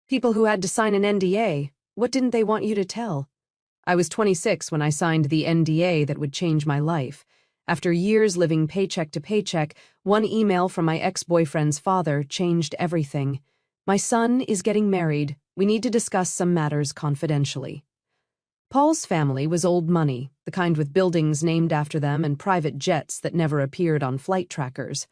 People who had to sign an NDA, what didn't they want you to tell? I was 26 when I signed the NDA that would change my life. After years living paycheck to paycheck, one email from my ex-boyfriend's father changed everything. My son is getting married. We need to discuss some matters confidentially. Paul's family was old money, the kind with buildings named after them and private jets that never appeared on flight trackers.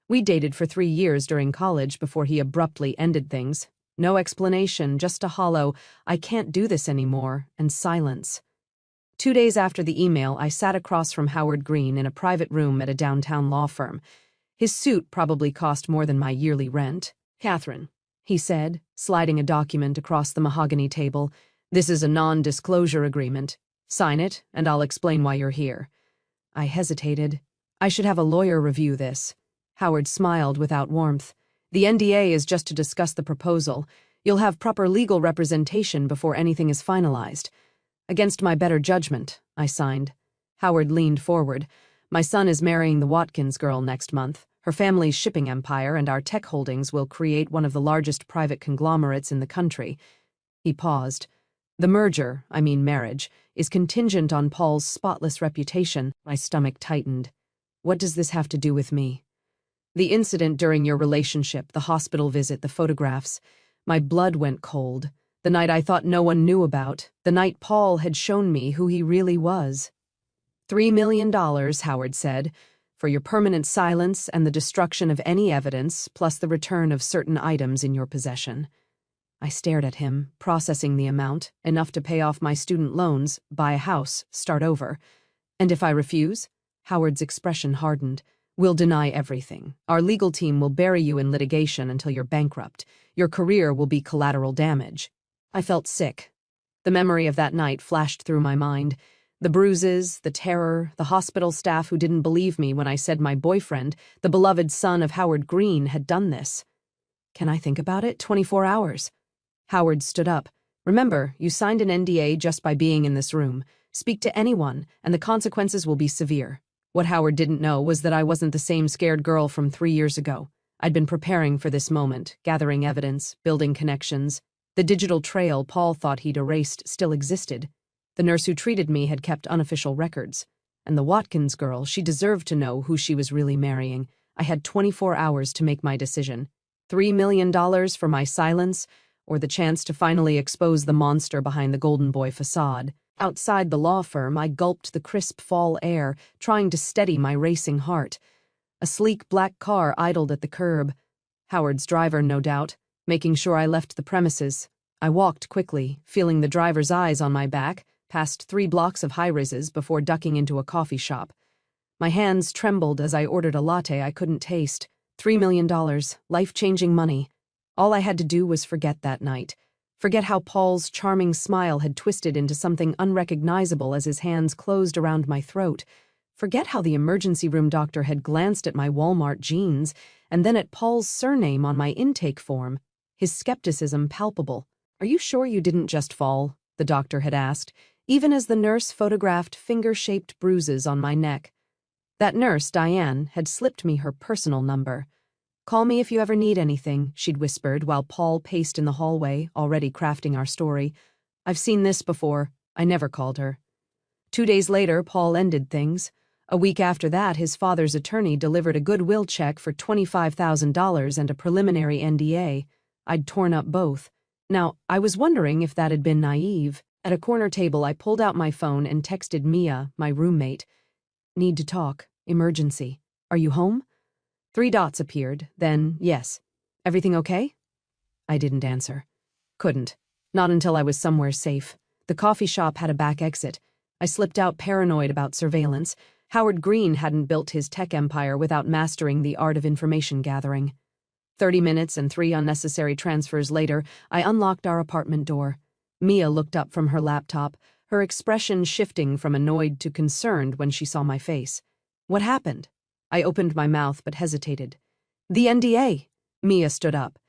We dated for 3 years during college before he abruptly ended things. No explanation, just a hollow, "I can't do this anymore," and silence. 2 days after the email, I sat across from Howard Green in a private room at a downtown law firm. His suit probably cost more than my yearly rent. "Catherine," he said, sliding a document across the mahogany table, "this is a non-disclosure agreement. Sign it, and I'll explain why you're here." I hesitated. "I should have a lawyer review this." Howard smiled without warmth. "The NDA is just to discuss the proposal. You'll have proper legal representation before anything is finalized." "Against my better judgment," I signed. Howard leaned forward. "My son is marrying the Watkins girl next month. Her family's shipping empire and our tech holdings will create one of the largest private conglomerates in the country." He paused. "The merger, I mean marriage, is contingent on Paul's spotless reputation." My stomach tightened. "What does this have to do with me?" "The incident during your relationship, the hospital visit, the photographs." My blood went cold. The night I thought no one knew about, the night Paul had shown me who he really was. $3 million, Howard said, "for your permanent silence and the destruction of any evidence, plus the return of certain items in your possession." I stared at him, processing the amount, enough to pay off my student loans, buy a house, start over. "And if I refuse?" Howard's expression hardened. "We'll deny everything. Our legal team will bury you in litigation until you're bankrupt. Your career will be collateral damage." I felt sick. The memory of that night flashed through my mind. The bruises, the terror, the hospital staff who didn't believe me when I said my boyfriend, the beloved son of Howard Green, had done this. "Can I think about it? 24 hours. Howard stood up. "Remember, you signed an NDA just by being in this room. Speak to anyone, and the consequences will be severe." What Howard didn't know was that I wasn't the same scared girl from 3 years ago. I'd been preparing for this moment, gathering evidence, building connections. The digital trail Paul thought he'd erased still existed. The nurse who treated me had kept unofficial records. And the Watkins girl, she deserved to know who she was really marrying. I had 24 hours to make my decision. $3 million for my silence, or the chance to finally expose the monster behind the Golden Boy facade. Outside the law firm, I gulped the crisp fall air, trying to steady my racing heart. A sleek black car idled at the curb. Howard's driver, no doubt, making sure I left the premises. I walked quickly, feeling the driver's eyes on my back, past 3 blocks of high-rises before ducking into a coffee shop. My hands trembled as I ordered a latte I couldn't taste. $3 million, life-changing money. All I had to do was forget that night. Forget how Paul's charming smile had twisted into something unrecognizable as his hands closed around my throat. Forget how the emergency room doctor had glanced at my Walmart jeans, and then at Paul's surname on my intake form, his skepticism palpable. "Are you sure you didn't just fall?" the doctor had asked, even as the nurse photographed finger-shaped bruises on my neck. That nurse, Diane, had slipped me her personal number. "Call me if you ever need anything," she'd whispered while Paul paced in the hallway, already crafting our story. I've seen this before. I never called her. 2 days later, Paul ended things. A week after that, his father's attorney delivered a goodwill check for $25,000 and a preliminary NDA. I'd torn up both. Now, I was wondering if that had been naive. At a corner table, I pulled out my phone and texted Mia, my roommate. "Need to talk. Emergency. Are you home?" 3 dots appeared, then, "Yes. Everything okay?" I didn't answer. Couldn't. Not until I was somewhere safe. The coffee shop had a back exit. I slipped out paranoid about surveillance. Howard Green hadn't built his tech empire without mastering the art of information gathering. 30 minutes and 3 unnecessary transfers later, I unlocked our apartment door. Mia looked up from her laptop, her expression shifting from annoyed to concerned when she saw my face. "What happened?" I opened my mouth but hesitated. "The NDA." Mia stood up.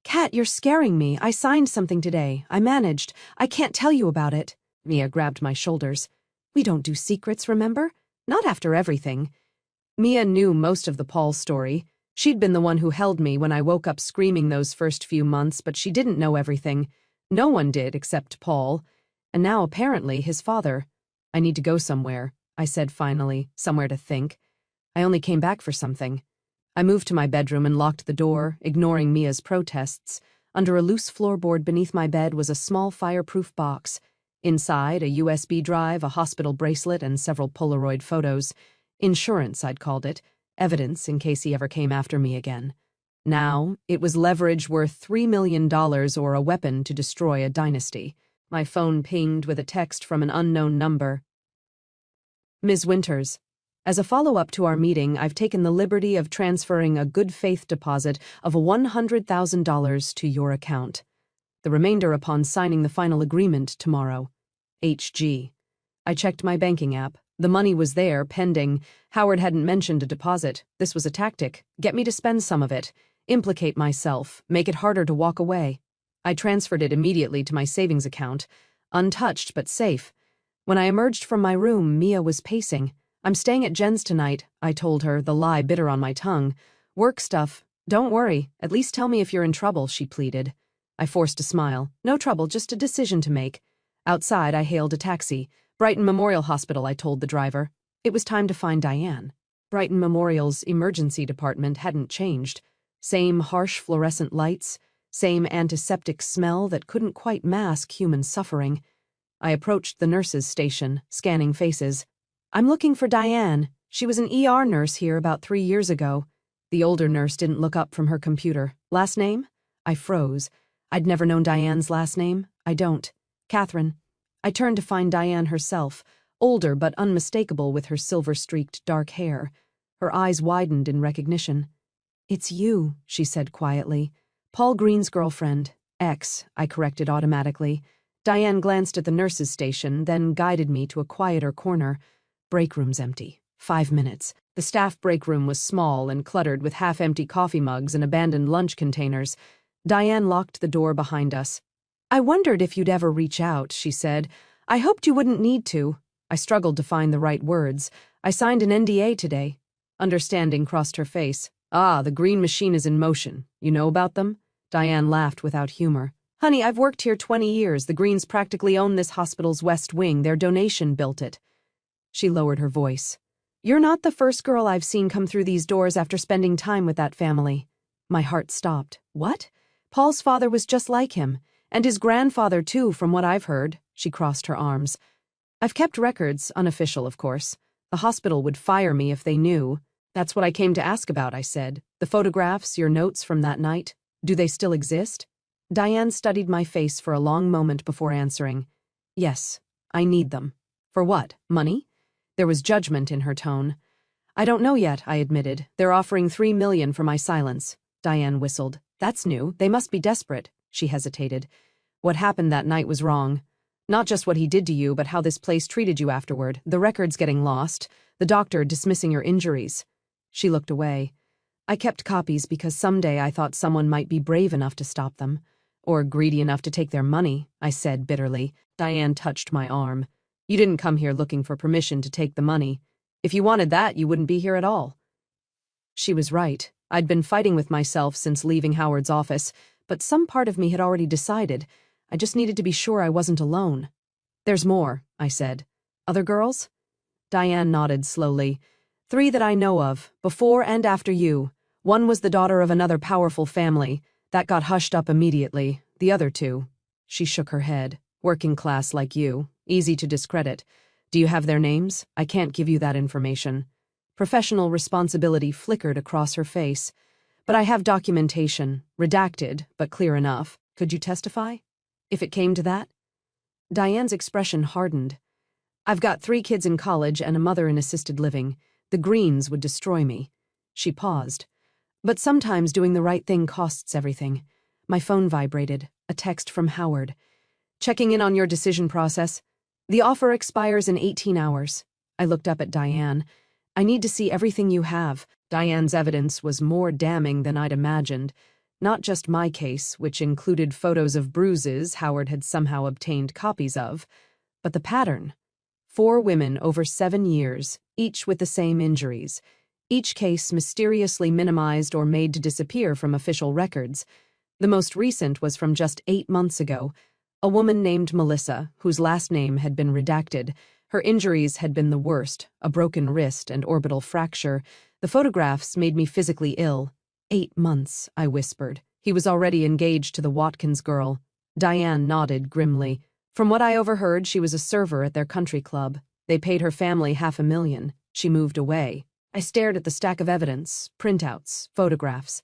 "Kat, you're scaring me. I signed something today. I managed. I can't tell you about it." Mia grabbed my shoulders. "We don't do secrets, remember? Not after everything." Mia knew most of the Paul story. She'd been the one who held me when I woke up screaming those first few months, but she didn't know everything. No one did except Paul. And now, apparently, his father. I need to go somewhere, I said finally, somewhere to think. I only came back for something. I moved to my bedroom and locked the door, ignoring Mia's protests. Under a loose floorboard beneath my bed was a small fireproof box. Inside, a USB drive, a hospital bracelet, and several Polaroid photos. Insurance, I'd called it. Evidence in case he ever came after me again. Now, it was leverage worth $3 million or a weapon to destroy a dynasty. My phone pinged with a text from an unknown number. Ms. Winters, as a follow-up to our meeting, I've taken the liberty of transferring a good faith deposit of $100,000 to your account. The remainder upon signing the final agreement tomorrow. HG. I checked my banking app. The money was there, pending. Howard hadn't mentioned a deposit. This was a tactic. Get me to spend some of it. Implicate myself. Make it harder to walk away. I transferred it immediately to my savings account. Untouched, but safe. When I emerged from my room, Mia was pacing. I'm staying at Jen's tonight, I told her, the lie bitter on my tongue. Work stuff. Don't worry. At least tell me if you're in trouble, she pleaded. I forced a smile. No trouble, just a decision to make. Outside, I hailed a taxi. Brighton Memorial Hospital, I told the driver. It was time to find Diane. Brighton Memorial's emergency department hadn't changed. Same harsh fluorescent lights, same antiseptic smell that couldn't quite mask human suffering. I approached the nurse's station, scanning faces. I'm looking for Diane. She was an ER nurse here about 3 years ago. The older nurse didn't look up from her computer. Last name? I froze. I'd never known Diane's last name. I don't. Catherine. I turned to find Diane herself, older but unmistakable with her silver-streaked dark hair. Her eyes widened in recognition. It's you, she said quietly. Paul Green's girlfriend. Ex, I corrected automatically. Diane glanced at the nurse's station, then guided me to a quieter corner. Break room's empty. 5 minutes. The staff break room was small and cluttered with half-empty coffee mugs and abandoned lunch containers. Diane locked the door behind us. I wondered if you'd ever reach out, she said. I hoped you wouldn't need to. I struggled to find the right words. I signed an NDA today. Understanding crossed her face. Ah, the green machine is in motion. You know about them? Diane laughed without humor. Honey, I've worked here 20 years. The Greens practically own this hospital's west wing. Their donation built it. She lowered her voice. You're not the first girl I've seen come through these doors after spending time with that family. My heart stopped. What? Paul's father was just like him. And his grandfather, too, from what I've heard. She crossed her arms. I've kept records, unofficial, of course. The hospital would fire me if they knew. That's what I came to ask about, I said. The photographs, your notes from that night, do they still exist? Diane studied my face for a long moment before answering. Yes, I need them. For what? Money? There was judgment in her tone. I don't know yet, I admitted. They're offering $3 million for my silence. Diane whistled. That's new. They must be desperate. She hesitated. What happened that night was wrong. Not just what he did to you, but how this place treated you afterward. The records getting lost. The doctor dismissing your injuries. She looked away. I kept copies because someday I thought someone might be brave enough to stop them. Or greedy enough to take their money, I said bitterly. Diane touched my arm. You didn't come here looking for permission to take the money. If you wanted that, you wouldn't be here at all. She was right. I'd been fighting with myself since leaving Howard's office, but some part of me had already decided. I just needed to be sure I wasn't alone. There's more, I said. Other girls? Diane nodded slowly. 3 that I know of, before and after you. One was the daughter of another powerful family. That got hushed up immediately. The other 2. She shook her head. Working class like you. Easy to discredit. Do you have their names? I can't give you that information. Professional responsibility flickered across her face. But I have documentation. Redacted, but clear enough. Could you testify? If it came to that? Diane's expression hardened. I've got 3 kids in college and a mother in assisted living. The Greens would destroy me. She paused. But sometimes doing the right thing costs everything. My phone vibrated. A text from Howard. Checking in on your decision process. The offer expires in 18 hours. I looked up at Diane. I need to see everything you have. Diane's evidence was more damning than I'd imagined. Not just my case, which included photos of bruises Howard had somehow obtained copies of, but the pattern. 4 women over 7 years, each with the same injuries. each case mysteriously minimized or made to disappear from official records. The most recent was from just 8 months ago. A woman named Melissa, whose last name had been redacted. Her injuries had been the worst, a broken wrist and orbital fracture. The photographs made me physically ill. 8 months, I whispered. He was already engaged to the Watkins girl. Diane nodded grimly. From what I overheard, she was a server at their country club. They paid her family $500,000. She moved away. I stared at the stack of evidence, printouts, photographs.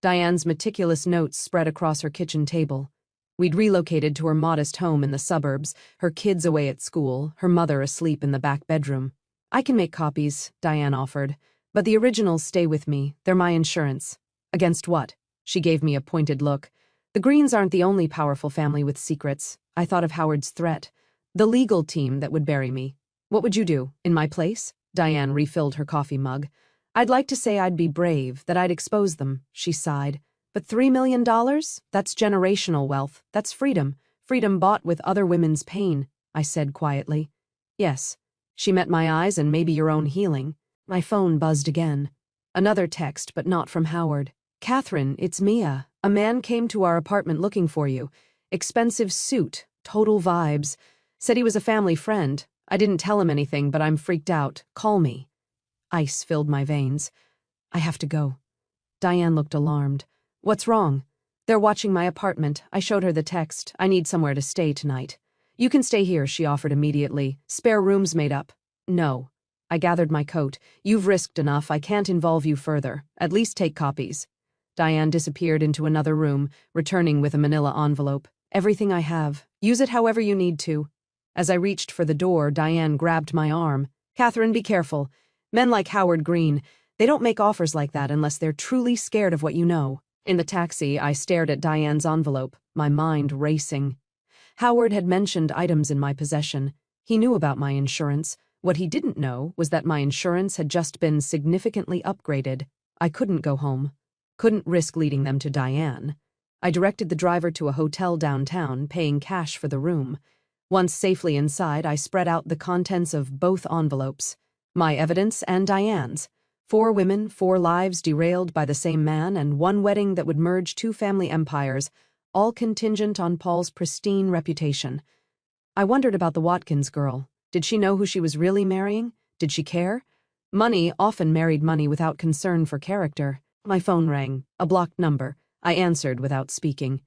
Diane's meticulous notes spread across her kitchen table. We'd relocated to her modest home in the suburbs, her kids away at school, her mother asleep in the back bedroom. I can make copies, Diane offered, but the originals stay with me. They're my insurance. Against what? She gave me a pointed look. The Greens aren't the only powerful family with secrets. I thought of Howard's threat. The legal team that would bury me. What would you do? In my place? Diane refilled her coffee mug. I'd like to say I'd be brave, that I'd expose them, she sighed. But $3 million? That's generational wealth. That's freedom. Freedom bought with other women's pain, I said quietly. Yes. She met my eyes and maybe your own healing. My phone buzzed again. Another text, but not from Howard. Catherine, it's Mia. A man came to our apartment looking for you. Expensive suit, total vibes. Said he was a family friend. I didn't tell him anything, but I'm freaked out. Call me. Ice filled my veins. I have to go. Diane looked alarmed. What's wrong? They're watching my apartment. I showed her the text. I need somewhere to stay tonight. You can stay here, she offered immediately. Spare rooms made up. No. I gathered my coat. You've risked enough. I can't involve you further. At least take copies. Diane disappeared into another room, returning with a manila envelope. Everything I have. Use it however you need to. As I reached for the door, Diane grabbed my arm. Catherine, be careful. Men like Howard Green, they don't make offers like that unless they're truly scared of what you know. In the taxi, I stared at Diane's envelope, my mind racing. Howard had mentioned items in my possession. He knew about my insurance. What he didn't know was that my insurance had just been significantly upgraded. I couldn't go home. Couldn't risk leading them to Diane. I directed the driver to a hotel downtown, paying cash for the room. Once safely inside, I spread out the contents of both envelopes. My evidence and Diane's. 4 women, 4 lives derailed by the same man, and 1 wedding that would merge 2 family empires, all contingent on Paul's pristine reputation. I wondered about the Watkins girl. Did she know who she was really marrying? Did she care? Money often married money without concern for character. My phone rang. A blocked number. I answered without speaking.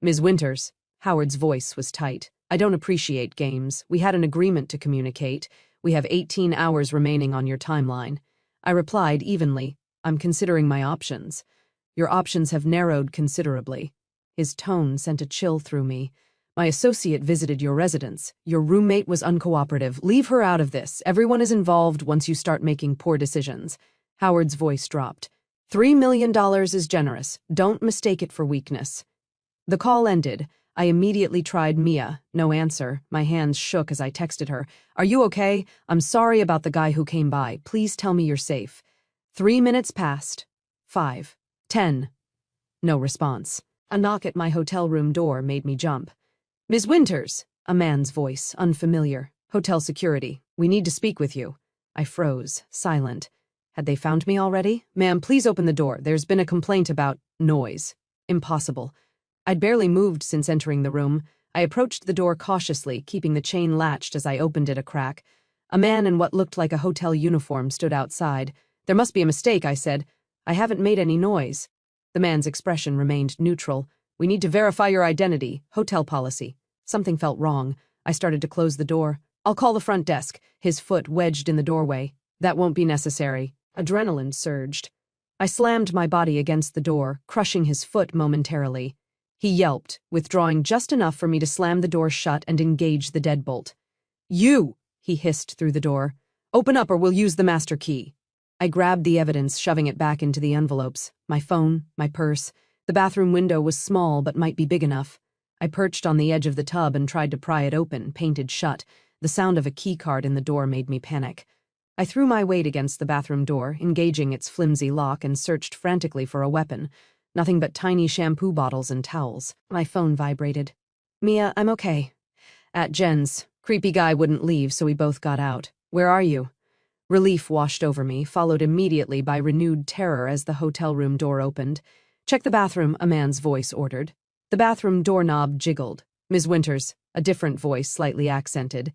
Ms. Winters. Howard's voice was tight. I don't appreciate games. We had an agreement to communicate. We have 18 hours remaining on your timeline. I replied evenly. I'm considering my options. Your options have narrowed considerably. His tone sent a chill through me. My associate visited your residence. Your roommate was uncooperative. Leave her out of this. Everyone is involved once you start making poor decisions. Howard's voice dropped. $3 million is generous. Don't mistake it for weakness. The call ended. I immediately tried Mia. No answer. My hands shook as I texted her. Are you okay? I'm sorry about the guy who came by. Please tell me you're safe. 3 minutes passed. 5. 10. No response. A knock at my hotel room door made me jump. Ms. Winters, a man's voice, unfamiliar. Hotel security. We need to speak with you. I froze, silent. Had they found me already? Ma'am, please open the door. There's been a complaint about noise. Impossible. I'd barely moved since entering the room. I approached the door cautiously, keeping the chain latched as I opened it a crack. A man in what looked like a hotel uniform stood outside. There must be a mistake, I said. I haven't made any noise. The man's expression remained neutral. We need to verify your identity. Hotel policy. Something felt wrong. I started to close the door. I'll call the front desk. His foot wedged in the doorway. That won't be necessary. Adrenaline surged. I slammed my body against the door, crushing his foot momentarily. He yelped, withdrawing just enough for me to slam the door shut and engage the deadbolt. You, he hissed through the door. Open up or we'll use the master key. I grabbed the evidence, shoving it back into the envelopes. My phone, my purse. The bathroom window was small but might be big enough. I perched on the edge of the tub and tried to pry it open, painted shut. The sound of a key card in the door made me panic. I threw my weight against the bathroom door, engaging its flimsy lock, and searched frantically for a weapon. Nothing but tiny shampoo bottles and towels. My phone vibrated. Mia, I'm okay. At Jen's. Creepy guy wouldn't leave, so we both got out. Where are you? Relief washed over me, followed immediately by renewed terror as the hotel room door opened. "Check the bathroom," a man's voice ordered. The bathroom doorknob jiggled. "Ms. Winters," a different voice, slightly accented.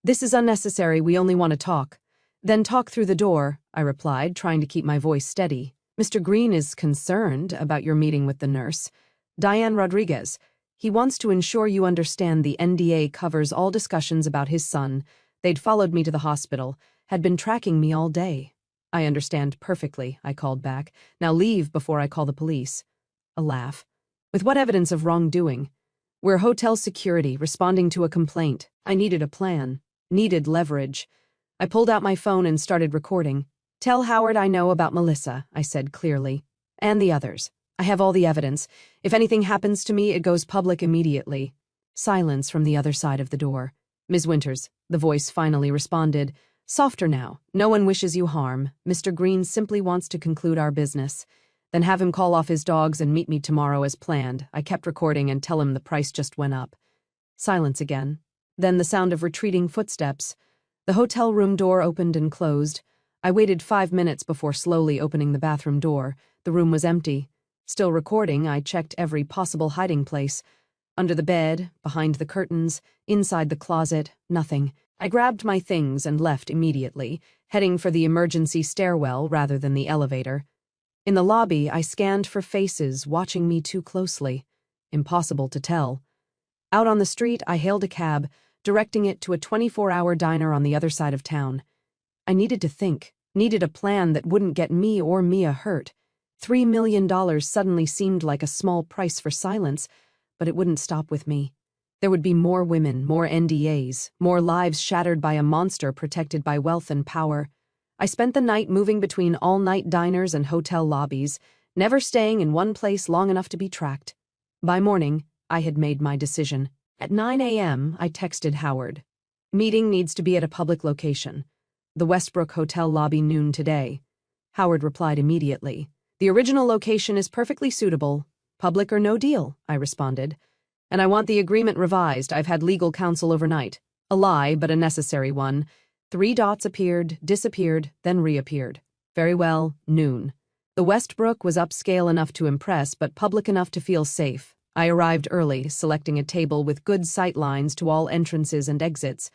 "This is unnecessary, we only want to talk." "Then talk through the door," I replied, trying to keep my voice steady. "Mr. Green is concerned about your meeting with the nurse, Diane Rodriguez. He wants to ensure you understand the NDA covers all discussions about his son. They'd followed me to the hospital, had been tracking me all day." "I understand perfectly," I called back. "Now leave before I call the police." A laugh. "With what evidence of wrongdoing?" "We're hotel security, responding to a complaint. I needed a plan. Needed leverage." I pulled out my phone and started recording. "Tell Howard I know about Melissa," I said clearly. "And the others. I have all the evidence. If anything happens to me, it goes public immediately." Silence from the other side of the door. "Ms. Winters," the voice finally responded. "Softer now. No one wishes you harm. Mr. Green simply wants to conclude our business. Then have him call off his dogs and meet me tomorrow as planned." I kept recording and tell him the price just went up. Silence again. Then the sound of retreating footsteps. The hotel room door opened and closed. I waited 5 minutes before slowly opening the bathroom door. The room was empty. Still recording, I checked every possible hiding place. Under the bed, behind the curtains, inside the closet, nothing. I grabbed my things and left immediately, heading for the emergency stairwell rather than the elevator. In the lobby, I scanned for faces watching me too closely. Impossible to tell. Out on the street, I hailed a cab, directing it to a 24-hour diner on the other side of town. I needed to think, needed a plan that wouldn't get me or Mia hurt. $3 million suddenly seemed like a small price for silence, but it wouldn't stop with me. There would be more women, more NDAs, more lives shattered by a monster protected by wealth and power. I spent the night moving between all-night diners and hotel lobbies, never staying in one place long enough to be tracked. By morning, I had made my decision. At 9 a.m., I texted Howard. "Meeting needs to be at a public location. The Westbrook Hotel lobby noon today." Howard replied immediately. "The original location is perfectly suitable. Public or no deal," I responded. "And I want the agreement revised. I've had legal counsel overnight." A lie, but a necessary one. 3 dots appeared, disappeared, then reappeared. Very well, noon. The Westbrook was upscale enough to impress, but public enough to feel safe. I arrived early, selecting a table with good sight lines to all entrances and exits.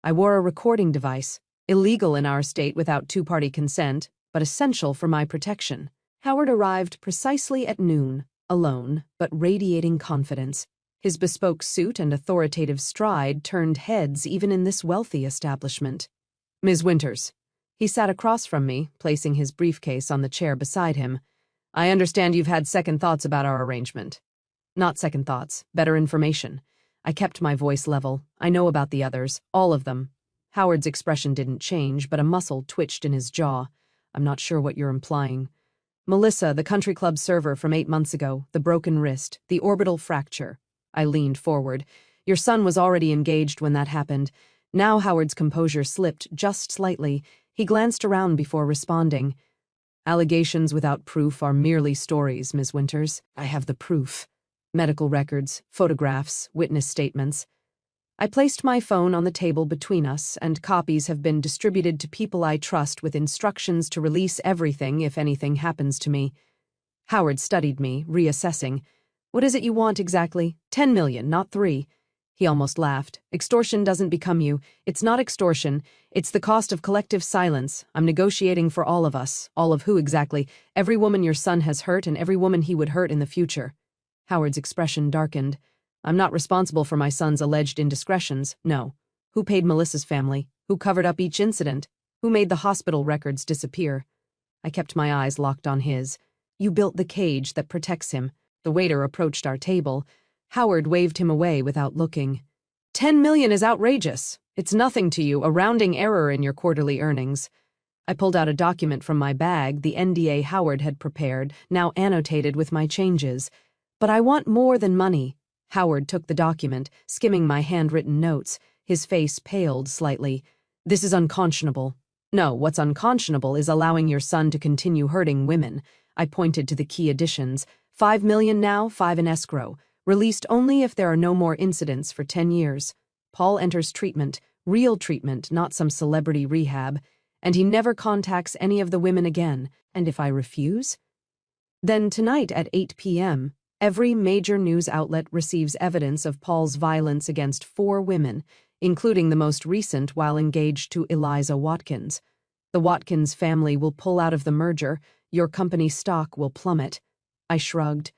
I wore a recording device, illegal in our state without two-party consent, but essential for my protection. Howard arrived precisely at noon, alone, but radiating confidence. His bespoke suit and authoritative stride turned heads even in this wealthy establishment. "Ms. Winters." He sat across from me, placing his briefcase on the chair beside him. "I understand you've had second thoughts about our arrangement." "Not second thoughts, better information." I kept my voice level. "I know about the others, all of them." Howard's expression didn't change, but a muscle twitched in his jaw. "I'm not sure what you're implying." "Melissa, the country club server from 8 months ago, the broken wrist, the orbital fracture." I leaned forward. "Your son was already engaged when that happened." Now Howard's composure slipped just slightly. He glanced around before responding. "Allegations without proof are merely stories, Ms. Winters. I have the proof. Medical records, photographs, witness statements." I placed my phone on the table between us, and copies have been distributed to people I trust with instructions to release everything if anything happens to me. Howard studied me, reassessing. "What is it you want exactly? 10 million, not 3. He almost laughed. "Extortion doesn't become you. It's not extortion. It's the cost of collective silence. I'm negotiating for all of us." "All of who exactly?" "Every woman your son has hurt and every woman he would hurt in the future." Howard's expression darkened. "I'm not responsible for my son's alleged indiscretions, no. Who paid Melissa's family? Who covered up each incident? Who made the hospital records disappear?" I kept my eyes locked on his. "You built the cage that protects him." The waiter approached our table. Howard waved him away without looking. 10 million is outrageous. It's nothing to you, a rounding error in your quarterly earnings." I pulled out a document from my bag, the NDA Howard had prepared, now annotated with my changes. "But I want more than money." Howard took the document, skimming my handwritten notes. His face paled slightly. "This is unconscionable." "No, what's unconscionable is allowing your son to continue hurting women." I pointed to the key additions. 5 million now, 5 in escrow. Released only if there are no more incidents for 10 years. Paul enters treatment, real treatment, not some celebrity rehab. and he never contacts any of the women again. And if I refuse? Then tonight at 8 p.m., every major news outlet receives evidence of Paul's violence against 4 women, including the most recent while engaged to Eliza Watkins. The Watkins family will pull out of the merger. Your company's stock will plummet. I shrugged.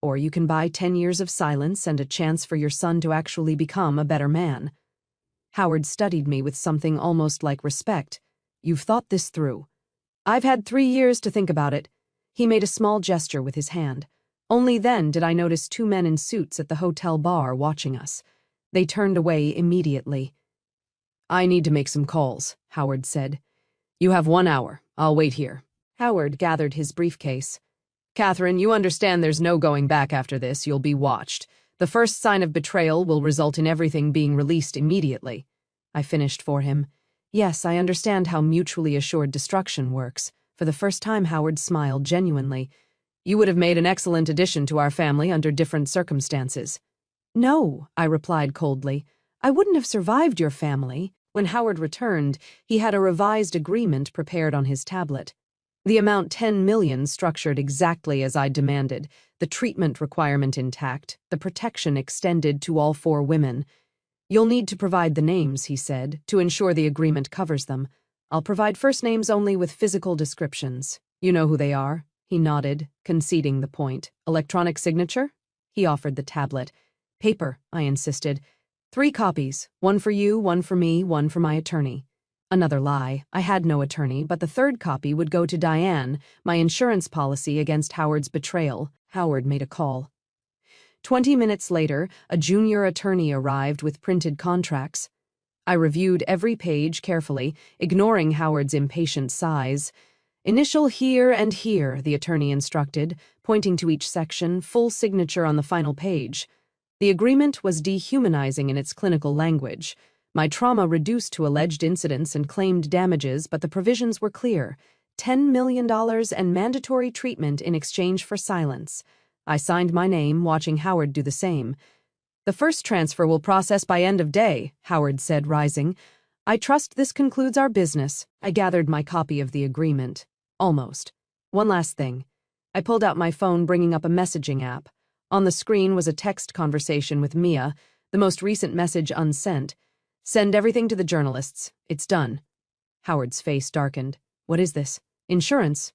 Or you can buy 10 years of silence and a chance for your son to actually become a better man. Howard studied me with something almost like respect. You've thought this through. I've had 3 years to think about it. He made a small gesture with his hand. Only then did I notice 2 men in suits at the hotel bar watching us. They turned away immediately. I need to make some calls, Howard said. You have 1 hour. I'll wait here. Howard gathered his briefcase. Catherine, you understand there's no going back after this. You'll be watched. The first sign of betrayal will result in everything being released immediately. I finished for him. Yes, I understand how mutually assured destruction works. For the first time, Howard smiled genuinely. You would have made an excellent addition to our family under different circumstances. No, I replied coldly. I wouldn't have survived your family. When Howard returned, he had a revised agreement prepared on his tablet. The amount 10 million structured exactly as I demanded, the treatment requirement intact, the protection extended to all 4 women. You'll need to provide the names, he said, to ensure the agreement covers them. I'll provide first names only with physical descriptions. You know who they are? He nodded, conceding the point. Electronic signature? He offered the tablet. Paper, I insisted. 3 copies, 1 for you, 1 for me, 1 for my attorney. Another lie. I had no attorney, but the 3rd copy would go to Diane, my insurance policy against Howard's betrayal. Howard made a call. 20 minutes later, a junior attorney arrived with printed contracts. I reviewed every page carefully, ignoring Howard's impatient sighs. Initial here and here, the attorney instructed, pointing to each section, full signature on the final page. The agreement was dehumanizing in its clinical language. My trauma reduced to alleged incidents and claimed damages, but the provisions were clear. $10 million and mandatory treatment in exchange for silence. I signed my name, watching Howard do the same. The first transfer will process by end of day, Howard said, rising. I trust this concludes our business. I gathered my copy of the agreement. Almost. One last thing. I pulled out my phone, bringing up a messaging app. On the screen was a text conversation with Mia, the most recent message unsent. Send everything to the journalists. It's done. Howard's face darkened. What is this? Insurance?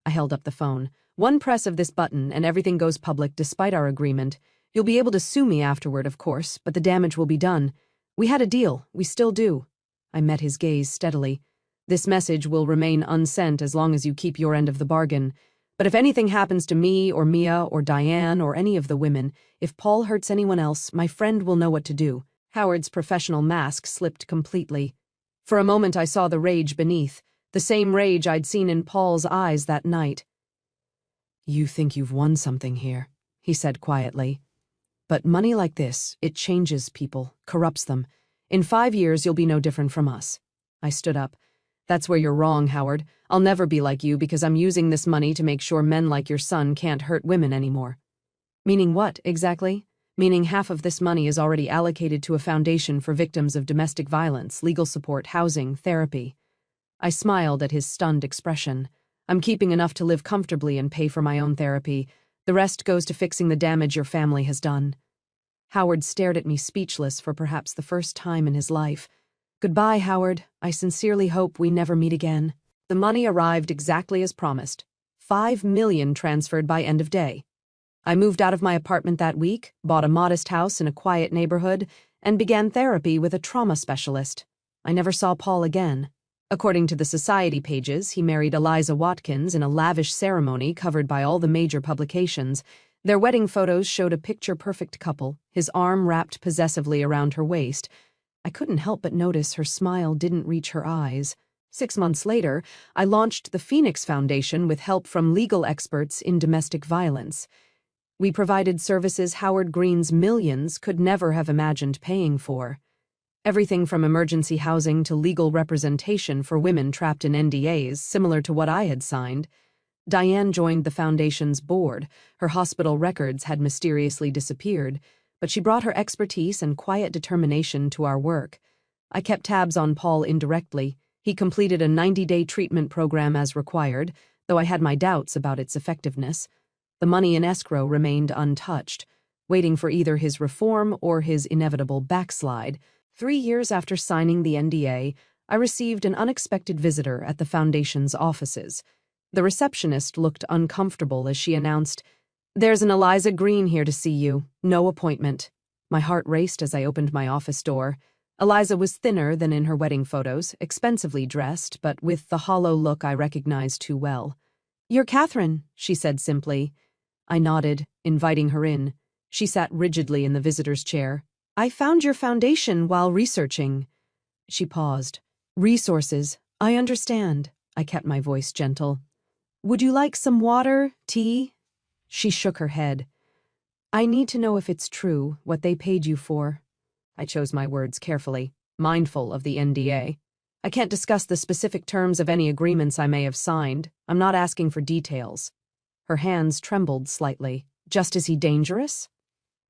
I held up the phone. 1 press of this button and everything goes public despite our agreement. You'll be able to sue me afterward, of course, but the damage will be done. We had a deal. We still do. I met his gaze steadily. This message will remain unsent as long as you keep your end of the bargain. But if anything happens to me or Mia or Diane or any of the women, if Paul hurts anyone else, my friend will know what to do. Howard's professional mask slipped completely. For a moment I saw the rage beneath, the same rage I'd seen in Paul's eyes that night. You think you've won something here, he said quietly. But money like this, it changes people, corrupts them. In 5 years you'll be no different from us. I stood up. That's where you're wrong, Howard. I'll never be like you because I'm using this money to make sure men like your son can't hurt women anymore. Meaning what, exactly? Meaning half of this money is already allocated to a foundation for victims of domestic violence, legal support, housing, therapy. I smiled at his stunned expression. I'm keeping enough to live comfortably and pay for my own therapy. The rest goes to fixing the damage your family has done. Howard stared at me speechless for perhaps the first time in his life. Goodbye, Howard. I sincerely hope we never meet again. The money arrived exactly as promised. $5 million transferred by end of day. I moved out of my apartment that week, bought a modest house in a quiet neighborhood, and began therapy with a trauma specialist. I never saw Paul again. According to the society pages, he married Eliza Watkins in a lavish ceremony covered by all the major publications. Their wedding photos showed a picture-perfect couple, his arm wrapped possessively around her waist. I couldn't help but notice her smile didn't reach her eyes. 6 months later, I launched the Phoenix Foundation with help from legal experts in domestic violence. We provided services Howard Green's millions could never have imagined paying for. Everything from emergency housing to legal representation for women trapped in NDAs, similar to what I had signed. Diane joined the foundation's board. Her hospital records had mysteriously disappeared, but she brought her expertise and quiet determination to our work. I kept tabs on Paul indirectly. He completed a 90-day treatment program as required, though I had my doubts about its effectiveness. The money in escrow remained untouched, waiting for either his reform or his inevitable backslide. 3 years after signing the NDA, I received an unexpected visitor at the Foundation's offices. The receptionist looked uncomfortable as she announced, "There's an Eliza Green here to see you. No appointment." My heart raced as I opened my office door. Eliza was thinner than in her wedding photos, expensively dressed, but with the hollow look I recognized too well. "You're Catherine," she said simply. I nodded, inviting her in. She sat rigidly in the visitor's chair. "I found your foundation while researching." She paused. "Resources. I understand." I kept my voice gentle. "Would you like some water, tea?" She shook her head. "I need to know if it's true, what they paid you for." I chose my words carefully, mindful of the NDA. "I can't discuss the specific terms of any agreements I may have signed. I'm not asking for details." Her hands trembled slightly. "Just is he dangerous?"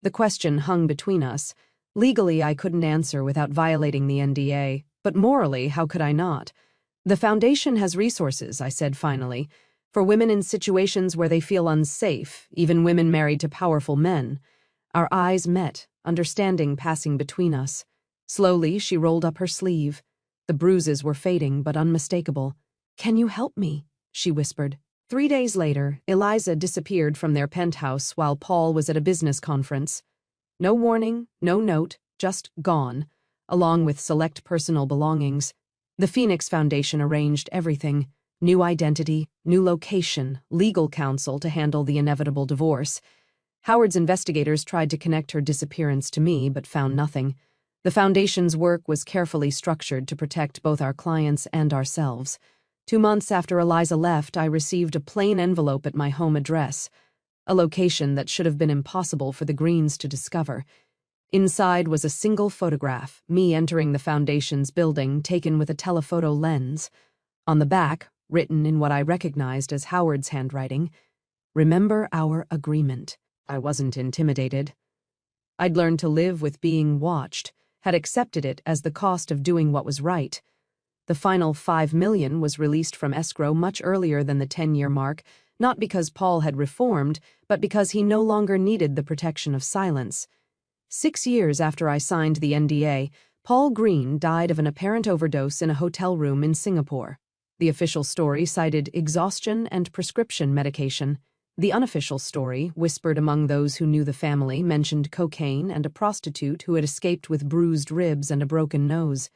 The question hung between us. Legally, I couldn't answer without violating the NDA, but morally, how could I not? "The Foundation has resources," I said finally, "for women in situations where they feel unsafe, even women married to powerful men." Our eyes met, understanding passing between us. Slowly, she rolled up her sleeve. The bruises were fading but unmistakable. "Can you help me?" she whispered. 3 days later, Eliza disappeared from their penthouse while Paul was at a business conference. No warning, no note, just gone, along with select personal belongings. The Phoenix Foundation arranged everything: new identity, new location, legal counsel to handle the inevitable divorce. Howard's investigators tried to connect her disappearance to me, but found nothing. The Foundation's work was carefully structured to protect both our clients and ourselves. 2 months after Eliza left, I received a plain envelope at my home address, a location that should have been impossible for the Greens to discover. Inside was a single photograph, me entering the Foundation's building, taken with a telephoto lens. On the back, written in what I recognized as Howard's handwriting, "Remember our agreement." I wasn't intimidated. I'd learned to live with being watched, had accepted it as the cost of doing what was right. The final $5 million was released from escrow much earlier than the 10-year mark, not because Paul had reformed, but because he no longer needed the protection of silence. 6 years after I signed the NDA, Paul Green died of an apparent overdose in a hotel room in Singapore. The official story cited exhaustion and prescription medication. The unofficial story, whispered among those who knew the family, mentioned cocaine and a prostitute who had escaped with bruised ribs and a broken nose.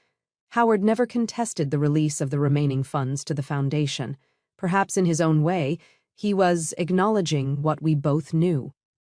Howard never contested the release of the remaining funds to the Foundation. Perhaps in his own way, he was acknowledging what we both knew.